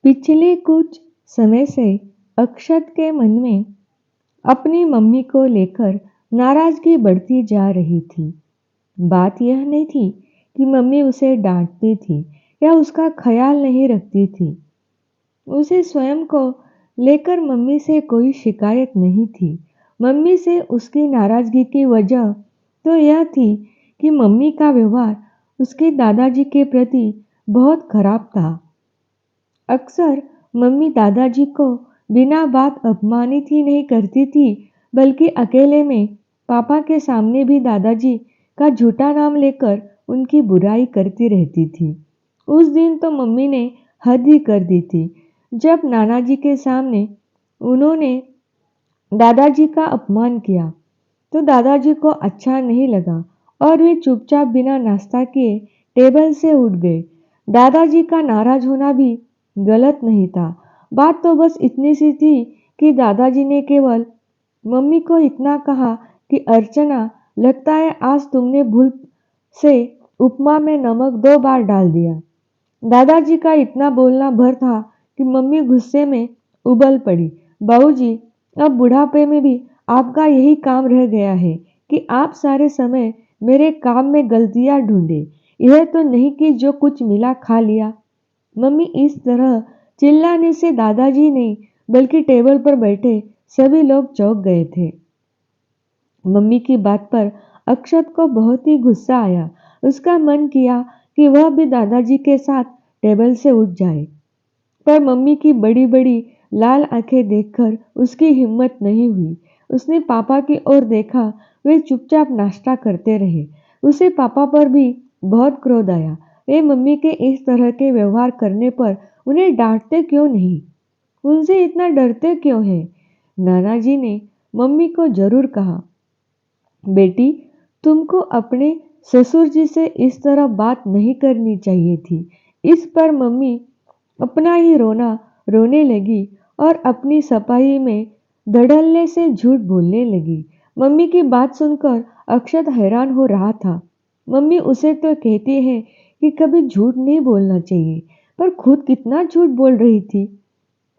पिछले कुछ समय से अक्षत के मन में अपनी मम्मी को लेकर नाराजगी बढ़ती जा रही थी। बात यह नहीं थी कि मम्मी उसे डांटती थी या उसका ख्याल नहीं रखती थी। उसे स्वयं को लेकर मम्मी से कोई शिकायत नहीं थी। मम्मी से उसकी नाराजगी की वजह तो यह थी कि मम्मी का व्यवहार उसके दादाजी के प्रति बहुत खराब था। अक्सर मम्मी दादाजी को बिना बात अपमानित ही नहीं करती थी, बल्कि अकेले में पापा के सामने भी दादाजी का झूठा नाम लेकर उनकी बुराई करती रहती थी। उस दिन तो मम्मी ने हद ही कर दी थी, जब नाना जी के सामने उन्होंने दादाजी का अपमान किया। तो दादाजी को अच्छा नहीं लगा और वे चुपचाप बिना नाश्ता किए टेबल से उठ गए। दादाजी का नाराज होना भी गलत नहीं था। बात तो बस इतनी सी थी कि दादाजी ने केवल मम्मी को इतना कहा कि अर्चना, लगता है आज तुमने भूल से उपमा में नमक 2 बार डाल दिया। दादाजी का इतना बोलना भर था कि मम्मी गुस्से में उबल पड़ी। बाबूजी, अब बुढ़ापे में भी आपका यही काम रह गया है कि आप सारे समय मेरे काम में गलतियां ढूंढे। यह तो नहीं कि जो कुछ मिला खा लिया। मम्मी इस तरह चिल्लाने से दादाजी नहीं, बल्कि टेबल पर बैठे सभी लोग चौंक गए थे। मम्मी की बात पर अक्षत को बहुत ही गुस्सा आया। उसका मन किया कि वह भी दादाजी के साथ टेबल से उठ जाए, पर मम्मी की बड़ी बड़ी लाल आंखें देखकर उसकी हिम्मत नहीं हुई। उसने पापा की ओर देखा। वे चुपचाप नाश्ता करते रहे। उसे पापा पर भी बहुत क्रोध आया। वे मम्मी के इस तरह के व्यवहार करने पर उन्हें डांटते क्यों नहीं, उनसे इतना डरते क्यों हैं? नाना जी ने मम्मी को जरूर कहा, बेटी, तुमको अपने ससुर जी से इस तरह बात नहीं करनी चाहिए थी। इस पर मम्मी अपना ही रोना रोने लगी और अपनी सफाई में धड़ल्ले से झूठ बोलने लगी। मम्मी की बात सुनकर अक्षत हैरान हो रहा था। मम्मी उसे तो कहती है कि कभी झूठ नहीं बोलना चाहिए, पर खुद कितना झूठ बोल रही थी।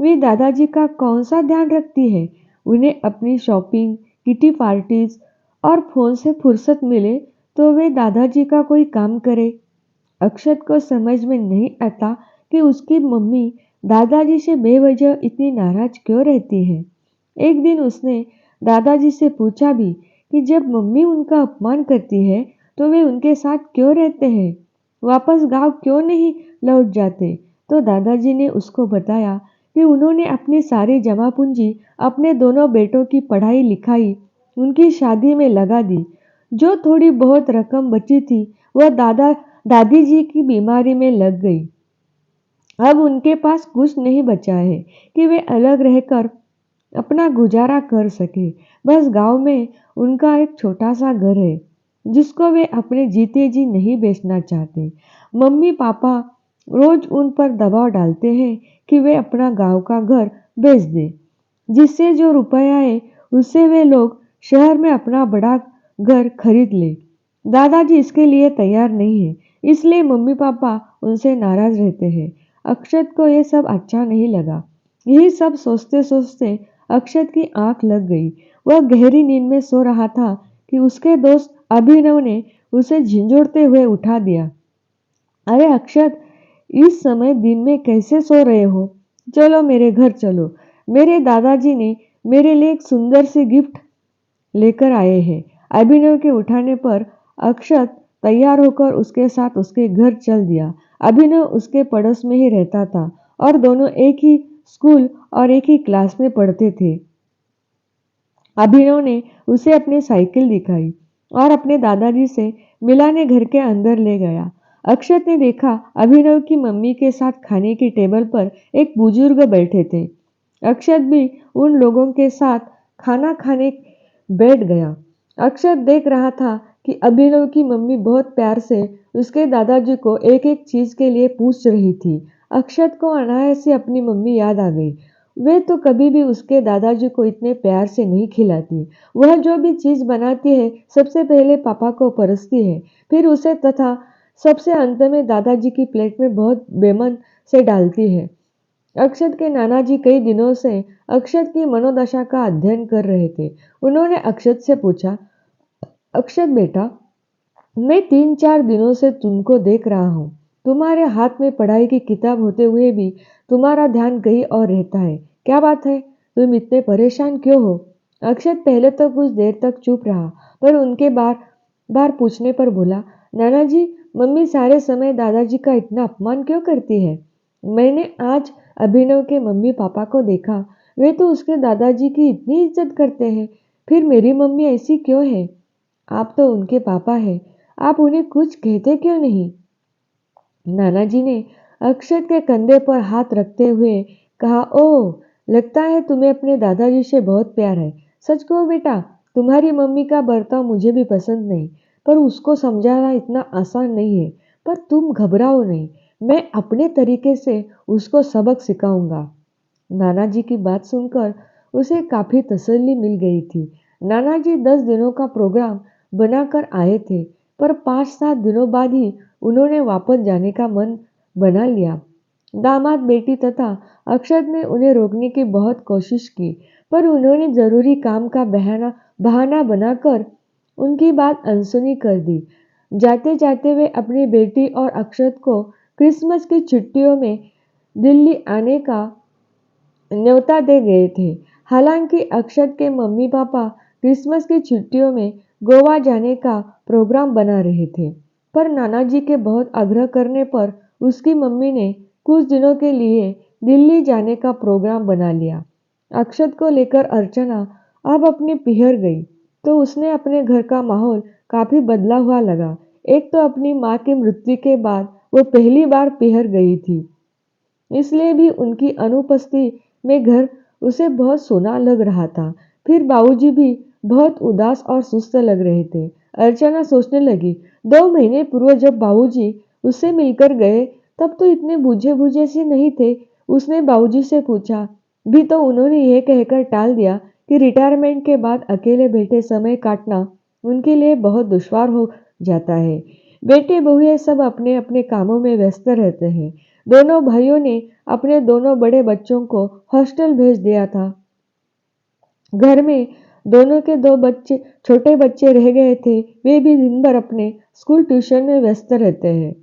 वे दादाजी का कौन सा ध्यान रखती है? उन्हें अपनी शॉपिंग, किटी पार्टीज और फोन से फुर्सत मिले तो वे दादाजी का कोई काम करे। अक्षत को समझ में नहीं आता कि उसकी मम्मी दादाजी से बेवजह इतनी नाराज क्यों रहती है। एक दिन उसने दादाजी से पूछा भी कि जब मम्मी उनका अपमान करती है तो वे उनके साथ क्यों रहते हैं, वापस गांव क्यों नहीं लौट जाते। तो दादाजी ने उसको बताया कि उन्होंने अपनी सारी जमा पूंजी अपने दोनों बेटों की पढ़ाई लिखाई, उनकी शादी में लगा दी। जो थोड़ी बहुत रकम बची थी वह दादी जी की बीमारी में लग गई। अब उनके पास कुछ नहीं बचा है कि वे अलग रहकर अपना गुजारा कर सके। बस गांव में उनका एक छोटा सा घर है, जिसको वे अपने जीते जी नहीं बेचना चाहते। मम्मी पापा रोज उन पर दबाव डालते हैं कि वे अपना गांव का घर बेच दें, जिससे जो रुपया है उससे वे लोग शहर में अपना बड़ा घर खरीद ले। दादाजी इसके लिए तैयार नहीं है, इसलिए मम्मी पापा उनसे नाराज रहते हैं। अक्षत को यह सब अच्छा नहीं लगा। यही सब सोचते सोचते अक्षत की आंख लग गई। वह गहरी नींद में सो रहा था कि उसके दोस्त अभिनव ने उसे झिंझोड़ते हुए उठा दिया। अरे अक्षत, इस समय दिन में कैसे सो रहे हो? चलो मेरे घर चलो। मेरे दादाजी ने मेरे लिए एक सुंदर सी गिफ्ट लेकर आए हैं। अभिनव के उठाने पर अक्षत तैयार होकर उसके साथ उसके घर चल दिया। अभिनव उसके पड़ोस में ही रहता था और दोनों एक ही स्कूल और एक ही क्लास में पढ़ते थे। अभिनव ने उसे अपनी साइकिल दिखाई और अपने दादाजी से मिलाने घर के अंदर ले गया। अक्षत ने देखा अभिनव की मम्मी के साथ खाने की टेबल पर एक बुजुर्ग बैठे थे। अक्षत भी उन लोगों के साथ खाना खाने बैठ गया। अक्षत देख रहा था कि अभिनव की मम्मी बहुत प्यार से उसके दादाजी को एक एक चीज के लिए पूछ रही थी। अक्षत को अनायास से अपनी मम्मी याद आ गई। वे तो कभी भी उसके दादाजी को इतने प्यार से नहीं खिलाती। वह जो भी चीज बनाती है सबसे पहले पापा को परसती है, फिर उसे तथा सबसे अंत में दादाजी की प्लेट में बहुत बेमन से डालती है। अक्षत के नाना जी कई दिनों से अक्षत की मनोदशा का अध्ययन कर रहे थे। उन्होंने अक्षत से पूछा, अक्षत बेटा, मैं 3-4 दिनों से तुमको देख रहा हूँ। तुम्हारे हाथ में पढ़ाई की किताब होते हुए भी तुम्हारा ध्यान कहीं और रहता है। क्या बात है? तुम इतने परेशान क्यों हो? अक्षत पहले तो कुछ देर तक चुप रहा, पर उनके बार बार पूछने पर बोला, नाना जी, मम्मी सारे समय दादाजी का इतना अपमान क्यों करती है? मैंने आज अभिनव के मम्मी पापा को देखा। वे तो उसके दादाजी की इतनी इज्जत करते हैं। फिर मेरी मम्मी ऐसी क्यों है? आप तो उनके पापा हैं। आप उन्हें कुछ कहते क्यों नहीं? नानाजी ने अक्षत के कंधे पर हाथ रखते हुए कहा, ओह, लगता है तुम्हें अपने दादाजी से बहुत प्यार है। सच कहो बेटा, तुम्हारी मम्मी का बर्ताव मुझे भी पसंद नहीं, पर उसको समझाना इतना आसान नहीं है। पर तुम घबराओ नहीं, मैं अपने तरीके से उसको सबक सिखाऊंगा। नानाजी की बात सुनकर उसे काफी तसल्ली मिल गई थी। नानाजी 10 दिनों का प्रोग्राम बनाकर आए थे, पर 5-7 दिनों बाद ही उन्होंने वापस जाने का मन बना लिया। दामाद बेटी तथा अक्षत ने उन्हें रोकने की बहुत कोशिश की, पर उन्होंने जरूरी काम का बहाना बनाकर उनकी बात अनसुनी कर दी। जाते जाते वे अपनी बेटी और अक्षत को क्रिसमस की छुट्टियों में दिल्ली आने का न्योता दे गए थे। हालांकि अक्षत के मम्मी पापा क्रिसमस की छुट्टियों में गोवा जाने का प्रोग्राम बना रहे थे, पर नानाजी के बहुत आग्रह करने पर उसकी मम्मी ने कुछ दिनों के लिए दिल्ली जाने का प्रोग्राम बना लिया। अक्षत को लेकर अर्चना अब अपनी पिहर गई, तो उसने अपने घर का माहौल काफी बदला हुआ लगा। एक तो अपनी माँ की मृत्यु के बाद वो पहली बार पिहर गई थी, इसलिए भी उनकी अनुपस्थिति में घर उसे बहुत सोना लग रहा था। फिर बाबूजी भी बहुत उदास और सुस्त लग रहे थे। अर्चना सोचने लगी, 2 महीने पूर्व जब बाबूजी उससे मिलकर गए, तब तो इतने बुझे बुझे से नहीं थे। उसने बाबूजी से पूछा भी तो उन्होंने यह कहकर टाल दिया कि रिटायरमेंट के बाद अकेले बैठे समय काटना उनके लिए बहुत दुश्वार हो जाता है। बेटे बहुएं सब अपने अपने कामों में व्यस्त रहते हैं। दोनों भाइयों ने अपने दोनों बड़े बच्चों को हॉस्टल भेज दिया था। घर में दोनों के 2 छोटे बच्चे रह गए थे। वे भी दिन भर अपने स्कूल ट्यूशन में व्यस्त रहते हैं।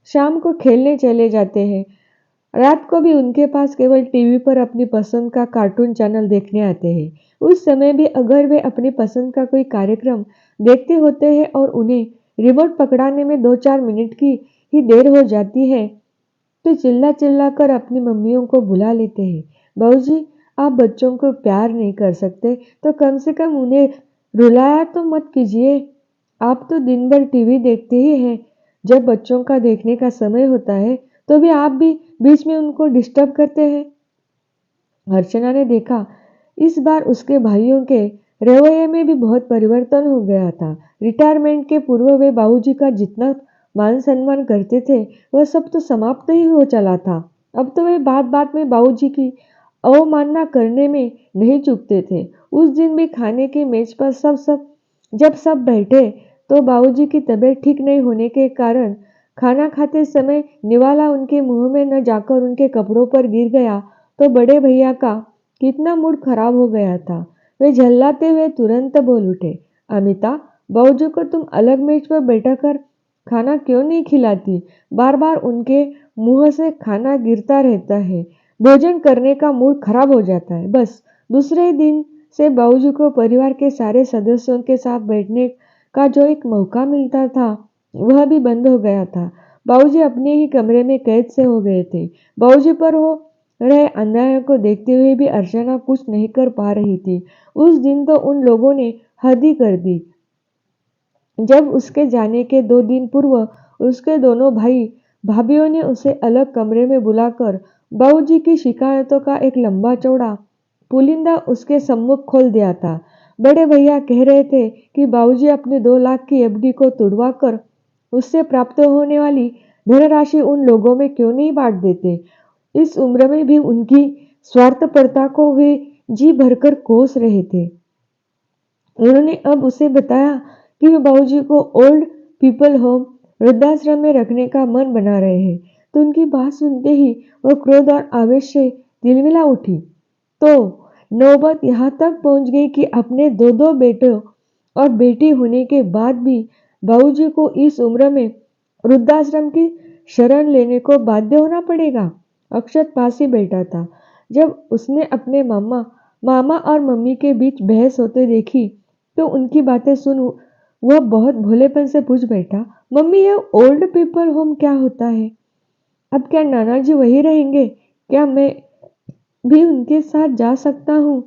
शाम को खेलने चले जाते हैं। रात को भी उनके पास केवल टीवी पर अपनी पसंद का कार्टून चैनल देखने आते हैं। उस समय भी अगर वे अपनी पसंद का कोई कार्यक्रम देखते होते हैं और उन्हें रिमोट पकड़ाने में 2-4 मिनट की ही देर हो जाती है, तो चिल्ला चिल्ला कर अपनी मम्मियों को बुला लेते हैं। बाबूजी, आप बच्चों को प्यार नहीं कर सकते तो कम से कम उन्हें रुलाया तो मत कीजिए। आप तो दिन भर टीवी देखते ही हैं। जब बच्चों का देखने का समय होता है तो भी आप भी बीच में उनको डिस्टर्ब करते हैं। अर्चना ने देखा, इस बार उसके भाइयों के रवैये में भी बहुत परिवर्तन हो गया था। रिटायरमेंट के पूर्व वे बाबूजी का जितना मान सम्मान करते थे, वह सब तो समाप्त ही हो चला था। अब तो वे बात बात में बाबूजी की अवमानना करने में नहीं चूकते थे। उस दिन भी खाने की मेज पर जब सब बैठे, तो बाबूजी की तबीयत ठीक नहीं होने के कारण खाना खाते समय निवाला उनके मुंह में न जाकर उनके कपड़ों पर गिर गया, तो बड़े भैया का कितना मूड खराब हो गया था। वे झल्लाते हुए तुरंत बोल उठे, अमिता, बाबूजी को तुम अलग मेज पर बैठा कर खाना क्यों नहीं खिलाती? बार बार उनके मुंह से खाना गिरता रहता है। भोजन करने का मूड खराब हो जाता है। बस दूसरे दिन से बाबूजी को परिवार के सारे सदस्यों के साथ बैठने का जो एक मौका मिलता था, वह भी बंद हो गया था। बाबूजी अपने ही कमरे में कैद से हो गए थे। बाबूजी पर हो रहे अन्याय को देखते हुए भी अर्चना कुछ नहीं कर पा रही थी। उस दिन तो उन लोगों ने हद ही कर दी। जब उसके जाने के 2 दिन पूर्व उसके दोनों भाई भाभीियों ने उसे अलग कमरे में बुलाकर बाबूजी की शिकायतों का एक लंबा चौड़ा पुलिंदा उसके सम्मुख खोल दिया था। बड़े भैया कह रहे थे कि बाबूजी अपने 2 लाख की एफडी को तुड़वा कर उससे प्राप्त होने वाली धनराशि उन लोगों में क्यों नहीं बांट देते। इस उम्र में भी उनकी स्वार्थपरता को वे जी भरकर कोस रहे थे। उन्होंने अब उसे बताया कि वे बाबूजी को ओल्ड पीपल होम वृद्धाश्रम में रखने का मन बना रहे हैं। तो उनकी बात सुनते ही वह क्रोध और आवेश से तिलमिला उठी। तो नौबत यहाँ तक पहुंच गई कि अपने दो दो बेटों और बेटी होने के बाद भी बाबूजी को इस उम्र में वृद्धाश्रम की शरण लेने को बाध्य होना पड़ेगा। अक्षत पास ही बैठा था। जब उसने अपने मामा और मम्मी के बीच बहस होते देखी तो उनकी बातें सुन वह बहुत भोलेपन से पूछ बैठा, मम्मी ये ओल्ड पीपल होम क्या होता है? अब क्या नाना जी वही रहेंगे? क्या मैं भी उनके साथ जा सकता हूँ?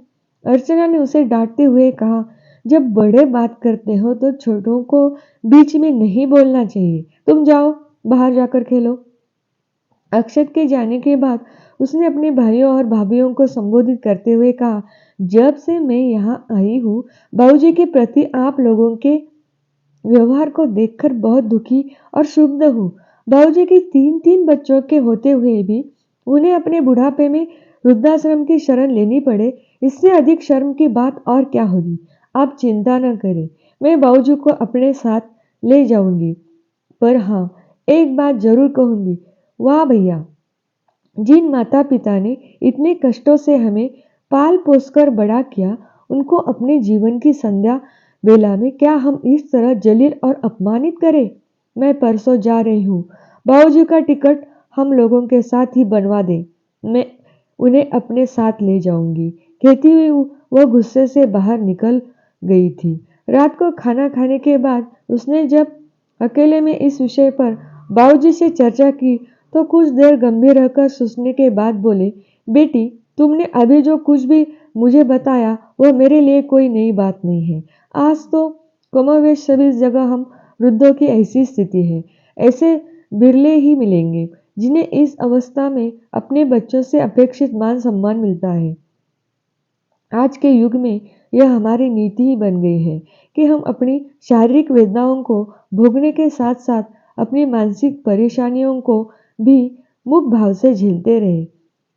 अर्चना ने उसे डांटते हुए कहा, जब बड़े बात करते हो तो छोटों को बीच में नहीं बोलना चाहिए। तुम जाओ, बाहर जाकर खेलो। अक्षत के जाने के बाद उसने अपने भाइयों और भाभीियों को संबोधित करते हुए कहा, जब से मैं यहाँ आई हूँ बाबूजी के प्रति आप लोगों के व्यवहार को देखकर बहुत दुखी और क्षुब्ध हूँ। बाबूजी की तीन तीन बच्चों के होते हुए भी उन्हें अपने बुढ़ापे में वृद्धाश्रम की शरण लेनी पड़े, इससे अधिक शर्म की बात और क्या होगी। आप चिंता न करें, मैं बाबूजी को अपने साथ ले जाऊंगी। पर हाँ, एक बात जरूर कहूंगी, वाह भैया, जिन माता पिता ने इतने कष्टों से हमें पाल पोस कर बड़ा किया, उनको अपने जीवन की संध्या बेला में क्या हम इस तरह जलील और अपमानित करें? मैं परसों जा रही हूँ। बाबूजी का टिकट हम लोगों के साथ ही बनवा दे। मैं उन्हें अपने साथ ले जाऊंगी। कहती हुई वह गुस्से से बाहर निकल गई थी। रात को खाना खाने के बाद उसने जब अकेले में इस विषय पर बाबूजी से चर्चा की तो कुछ देर गंभीर रहकर सोचने के बाद बोले, बेटी, तुमने अभी जो कुछ भी मुझे बताया वह मेरे लिए कोई नई बात नहीं है। आज तो कमोवेश सभी जगह हम वृद्धों की ऐसी स्थिति है। ऐसे बिरले ही मिलेंगे जिन्हें इस अवस्था में अपने बच्चों से अपेक्षित मान सम्मान मिलता है। आज के युग में यह हमारी नीति ही बन गई है कि हम अपनी शारीरिक वेदनाओं को भोगने के साथ साथ अपनी मानसिक परेशानियों को भी मुक्त भाव से झेलते रहे।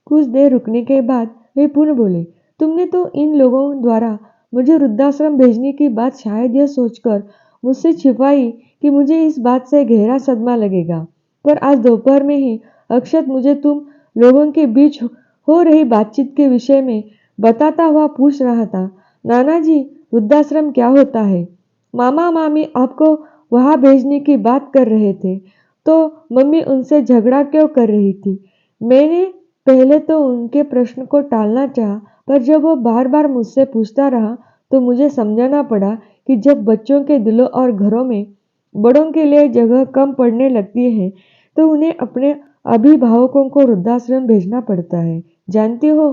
कुछ देर रुकने के बाद वे पुनः बोले, तुमने तो इन लोगों द्वारा मुझे वृद्धाश्रम भेजने की बात शायद यह सोचकर मुझसे छिपाई कि मुझे इस बात से गहरा सदमा लगेगा। पर आज दोपहर में ही अक्षत मुझे तुम लोगों के बीच हो रही बातचीत के विषय में बताता हुआ पूछ रहा था, नाना जी वृद्धाश्रम क्या होता है? मामा मामी आपको वहां भेजने की बात कर रहे थे तो मम्मी उनसे झगड़ा क्यों कर रही थी? मैंने पहले तो उनके प्रश्न को टालना चाहा, पर जब वो बार बार मुझसे पूछता रहा तो मुझे समझाना पड़ा कि जब बच्चों के दिलों और घरों में बड़ों के लिए जगह कम पड़ने लगती है तो उन्हें अपने अभिभावकों को वृद्धाश्रम भेजना पड़ता है। जानती हो,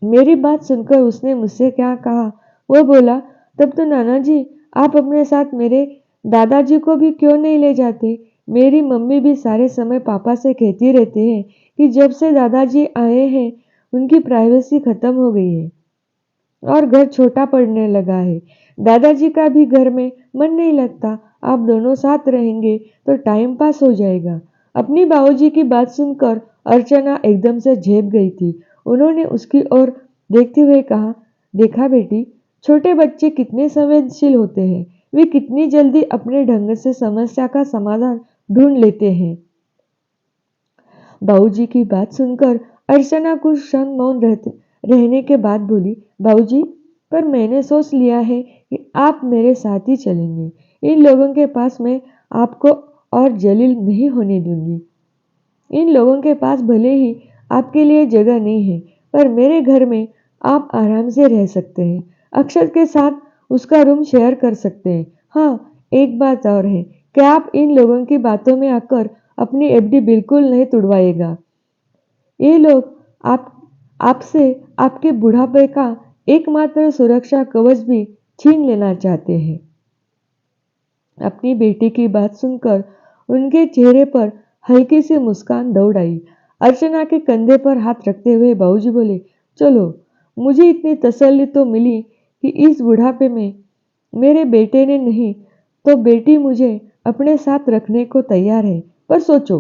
मेरी बात सुनकर उसने मुझसे क्या कहा? वो बोला, तब तो नाना जी आप अपने साथ मेरे दादाजी को भी क्यों नहीं ले जाते? मेरी मम्मी भी सारे समय पापा से कहती रहती है कि जब से दादाजी आए हैं उनकी प्राइवेसी खत्म हो गई है और घर छोटा पड़ने लगा है। दादाजी का भी घर में मन नहीं लगता। आप दोनों साथ रहेंगे तो टाइम पास हो जाएगा। अपनी बाबूजी की बात सुनकर अर्चना एकदम से झेप गई थी। उन्होंने उसकी ओर देखते हुए कहा, देखा बेटी, छोटे बच्चे कितने संवेदनशील होते हैं। वे कितनी जल्दी अपने ढंग से समस्या का समाधान ढूंढ लेते हैं। बाबूजी की बात सुनकर अर्चना कुछ क्षण मौन रहने के बाद बोली, बाबूजी, पर मैंने सोच लिया है कि आप मेरे साथ ही चलेंगे। इन लोगों के पास मैं आपको और जलील नहीं होने दूंगी। इन लोगों के पास भले ही आपके लिए जगह नहीं है, पर मेरे घर में आप आराम से रह सकते हैं। अक्षर के साथ उसका रूम शेयर कर सकते हैं। हाँ, एक बात और है, क्या आप इन लोगों की बातों में आकर अपनी एफडी बिल्कुल नहीं तुड़वाएगा। ये लोग आपसे आपके बुढ़ापे का एकमात्र सुरक्षा कवच भी छीन लेना चाहते हैं। अपनी बेटी की बात सुनकर उनके चेहरे पर हल्की सी मुस्कान दौड़ आई। अर्चना के कंधे पर हाथ रखते हुए बाबूजी बोले, चलो, मुझे इतनी तसल्ली तो मिली कि इस बुढ़ापे में मेरे बेटे ने नहीं तो बेटी मुझे अपने साथ रखने को तैयार है। पर सोचो,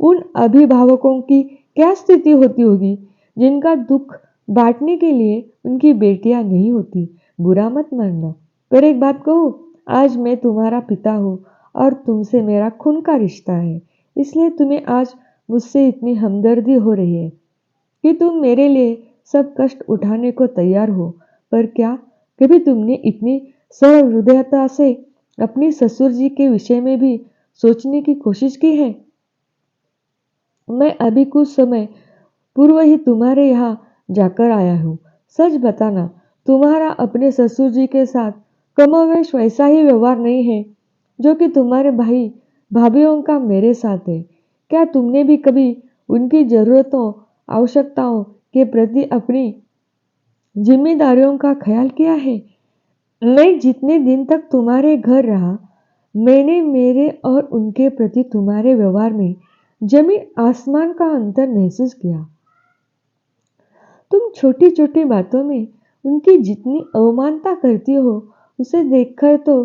उन अभिभावकों की क्या स्थिति होती होगी जिनका दुख बांटने के लिए उनकी बेटियां नहीं होती। बुरा मत मानना, पर एक बात कहूँ, आज मैं तुम्हारा पिता हूँ और तुमसे मेरा खून का रिश्ता है। इसलिए तुम्हें आज मुझसे इतनी हमदर्दी हो रही है कि तुम मेरे लिए सब कष्ट उठाने को तैयार हो। पर क्या कभी तुमने इतनी सहृदयता से अपनी ससुर जी के विषय में भी सोचने की कोशिश की है? मैं अभी कुछ समय पूर्व ही तुम्हारे यहाँ जाकर आया हूँ। सच बताना, तुम्हारा अपने ससुर जी के साथ कमोवेश वैसा ही व्यवहार नहीं है जो कि तुम्हारे भाई भाभीयों का मेरे साथ है। क्या तुमने भी कभी उनकी जरूरतों आवश्यकताओं के प्रति अपनी जिम्मेदारियों का ख्याल किया है? मैं जितने दिन तक तुम्हारे घर रहा, मैंने मेरे और उनके प्रति तुम्हारे व्यवहार में जमीन आसमान का अंतर महसूस किया। तुम छोटी छोटी बातों में उनकी जितनी अवमानता करती हो, उसे देखकर तो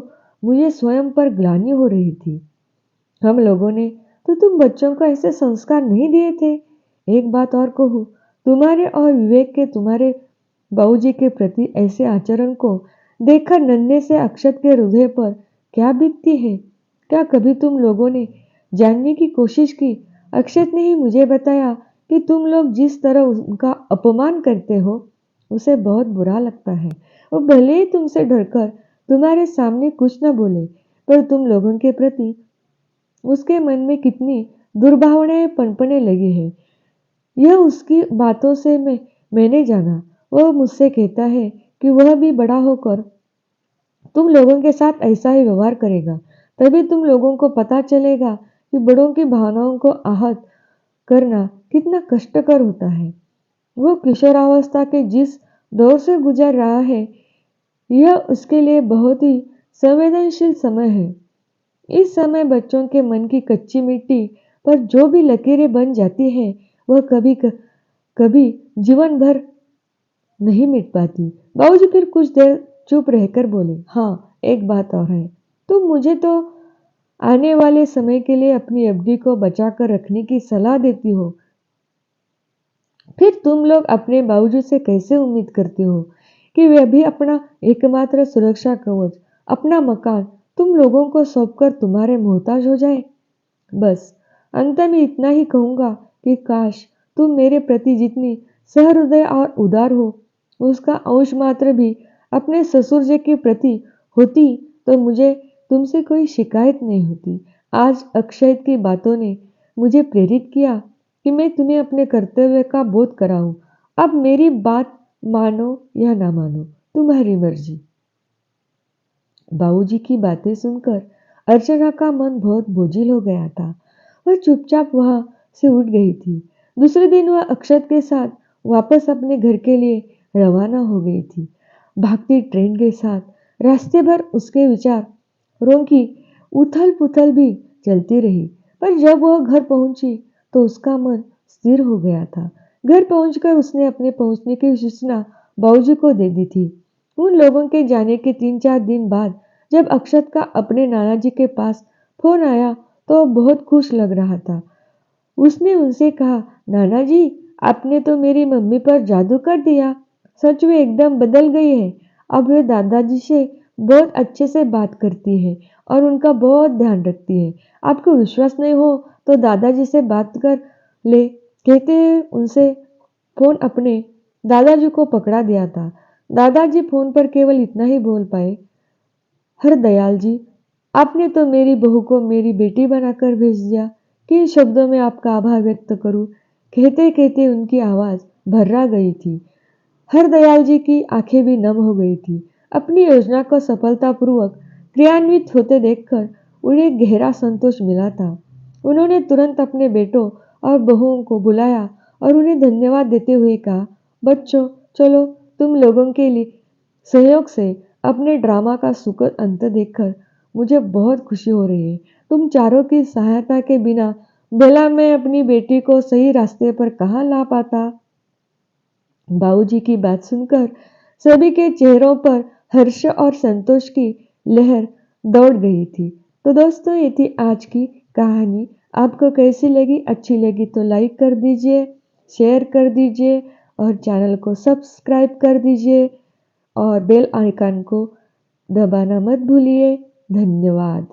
मुझे स्वयं पर ग्लानि हो रही थी। हम लोगों ने तो तुम बच्चों को ऐसे संस्कार नहीं दिए थे। एक बात और कहूँ, तुम्हारे और विवेक के तुम्हारे बाबूजी के प्रति ऐसे आचरण को देखकर नन्हे से अक्षत के हृदय पर क्या बीतती है? क्या कभी तुम लोगों ने जानने की कोशिश की? अक्षत ने ही मुझे बताया कि तुम लोग जिस तरह उनका अपमान करते हो, उसे बहुत बुरा लगता है। वो भले ही तुमसे डरकर तुम्हारे सामने कुछ न बोले, पर तुम लोगों के प्रति उसके मन में कितनी दुर्भावनाएं पनपने लगी है, यह उसकी बातों से मैंने जाना। वह मुझसे कहता है कि वह भी बड़ा होकर तुम लोगों के साथ ऐसा ही व्यवहार करेगा। तभी तुम लोगों को पता चलेगा कि बड़ों की भावनाओं को आहत करना कितना कष्टकर होता है। वो किशोरावस्था के जिस दौर से गुजर रहा है, यह उसके लिए बहुत ही संवेदनशील समय है। इस समय बच्चों के मन की कच्ची मिट्टी पर जो भी लकीरें बन जाती हैं, वह कभी जीवन भर नहीं मिट पाती। बाबूजी फिर कुछ देर चुप रहकर बोले, हाँ, एक बात और है। तुम मुझे तो आने वाले समय के लिए अपनी एफडी को बचा कर रखने की सलाह देती हो, फिर तुम लोग अपने बावजूद से कैसे उम्मीद करते हो कि वे भी अपना एकमात्र सुरक्षा कवच, अपना मकान तुम लोगों को सौंपकर तुम्हारे मोहताज हो जाए? बस अंत में इतना ही कहूंगा कि काश तुम मेरे प्रति जितनी सहृदय और उदार हो, उसका अंश मात्र भी अपने ससुर जी के प्रति होती तो मुझे तुमसे कोई शिकायत नहीं होती। आज अक्षय की बातों ने मुझे प्रेरित किया कि मैं तुम्हें अपने कर्तव्य का बोध कराऊं। अब मेरी बात मानो या ना मानो, तुम्हारी मर्जी। बाबूजी की बातें सुनकर अर्चना का मन बहुत बोझिल हो गया था। वह चुपचाप वहां से उठ गई थी। दूसरे दिन वह अक्षत के साथ वापस अपने घर के लिए रवाना हो गई थी। भागती ट्रेन के साथ रास्ते भर उसके विचारों की उथल पुथल भी चलती रही, पर जब वह घर पहुंची तो उसका मन स्थिर हो गया था। घर पहुंचकर उसने अपने पहुंचने की सूचना बाबूजी को दे दी थी। उन लोगों के जाने के 3-4 दिन बाद जब अक्षत का अपने नाना जी के पास फोन आया तो वह बहुत खुश लग रहा था। उसने उनसे कहा, नाना जी, आपने तो मेरी मम्मी पर जादू कर दिया। सच में एकदम बदल गई है। अब वे दादाजी से बहुत अच्छे से बात करती है और उनका बहुत ध्यान रखती है। आपको विश्वास नहीं हो तो दादाजी से बात कर ले, कहते उनसे फोन अपने दादाजी को पकड़ा दिया था। दादाजी फोन पर केवल इतना ही बोल पाए, हर दयाल जी, आपने तो मेरी बहू को मेरी बेटी बनाकर भेज दिया। किन शब्दों में आपका आभार व्यक्त करूं? कहते कहते उनकी आवाज भर्रा गई थी। हर दयाल जी की आंखें भी नम हो गई थी। अपनी योजना को सफलतापूर्वक क्रियान्वित होते देखकर उन्हें गहरा संतोष मिला था। उन्होंने तुरंत अपने बेटों और बहुओं को बुलाया और उन्हें धन्यवाद देते हुए कहा, बच्चों, चलो, तुम लोगों के लिए सहयोग से अपने ड्रामा का सुखद अंत देखकर मुझे बहुत खुशी हो रही है। तुम चारों की सहायता के बिना भला मैं अपनी बेटी को सही रास्ते पर कहाँ ला पाता। बाबूजी की बात सुनकर सभी के चेहरों पर हर्ष और संतोष की लहर दौड़ गई थी। तो दोस्तों, ये थी आज की कहानी। आपको कैसी लगी? अच्छी लगी तो लाइक कर दीजिए, शेयर कर दीजिए और चैनल को सब्सक्राइब कर दीजिए और बेल आइकन को दबाना मत भूलिए। धन्यवाद।